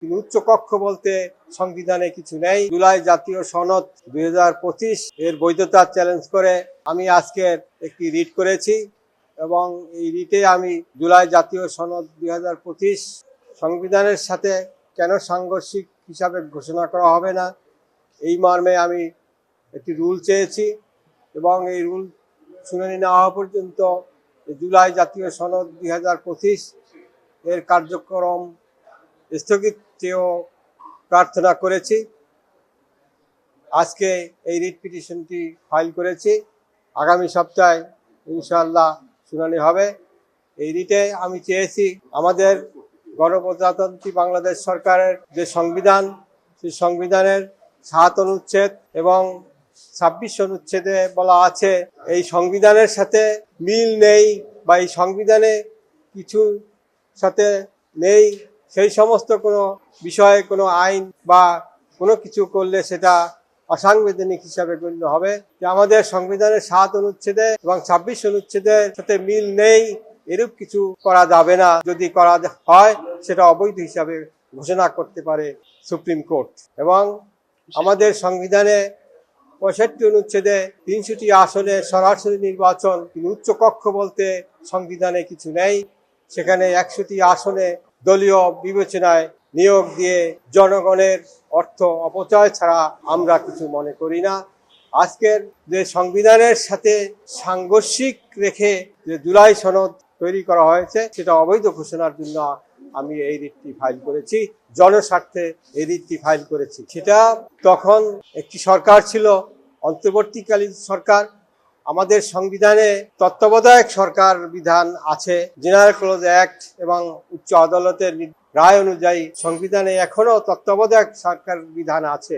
কিন্তু উচ্চকক্ষ বলতে সংবিধানে কিছু নেই। জুলাই জাতীয় সনদ 2025 এর বৈধতা চ্যালেঞ্জ করে আমি আজকের একটি রিট করেছি এবং এই রিটে আমি জুলাই জাতীয় সনদ 2025 সংবিধানের সাথে কেন সাংঘর্ষিক হিসাবে ঘোষণা করা হবে না, এই মর্মে আমি একটি রুল চেয়েছি এবং এই রুল শুনানি না হওয়া পর্যন্ত জুলাই জাতীয় সনদ 2025 এর কার্যক্রম স্থগিত চেয়েও প্রার্থনা করেছি। আজকে এই রিট পিটিশনটি ফাইল করেছি। আগামী সপ্তাহে ইনশাআল্লাহ শুনানি হবে। এই রিটে আমি চেয়েছি আমাদের গণপ্রজাতন্ত্রী বাংলাদেশ সরকারের যে সংবিধান, সেই সংবিধানের 7 অনুচ্ছেদ এবং 26 অনুচ্ছেদে বলা আছে এই সংবিধানের সাথে মিল নেই বা এই সংবিধানে কিছু সাথে নেই, সেই সমস্ত কোনো বিষয়ে কোনো আইন বা কোনো কিছু করলে সেটা অসাংবিধানিক হিসাবে গণ্য হবে। যে আমাদের সংবিধানের 7 অনুচ্ছেদে এবং 26 অনুচ্ছেদের সাথে মিল নেই, এরূপ কিছু করা যাবে না। যদি করা হয় সেটা অবৈধ হিসাবে ঘোষণা করতে পারে সুপ্রিম কোর্ট। এবং আমাদের সংবিধানে 65 অনুচ্ছেদে 300টি আসনে সরাসরি নির্বাচন, কিন্তু উচ্চকক্ষ বলতে সংবিধানে কিছু নেই। সেখানে 100টি আসনে দলীয় বিবেচনায় নিয়োগ দিয়ে জনগণের অর্থ অপচয় ছাড়া আমরা কিছু মনে করি না। আজকের যে সংবিধানের সাথে সাংঘর্ষিক রেখে যে জুলাই সনদ তৈরি করা হয়েছে সেটা অবৈধ ঘোষণার জন্য আমি এই রিটটি ফাইল করেছি, জনস্বার্থে এই রিটটি ফাইল করেছি। সেটা তখন একটি সরকার ছিল, অন্তর্বর্তীকালীন সরকার। আমাদের সংবিধানে তত্ত্বাবধায়ক সরকার বিধান আছে, জেনারেল ক্লজ অ্যাক্ট এবং উচ্চ আদালতের রায় অনুযায়ী সংবিধানে এখনো তত্ত্বাবধায়ক সরকার বিধান আছে।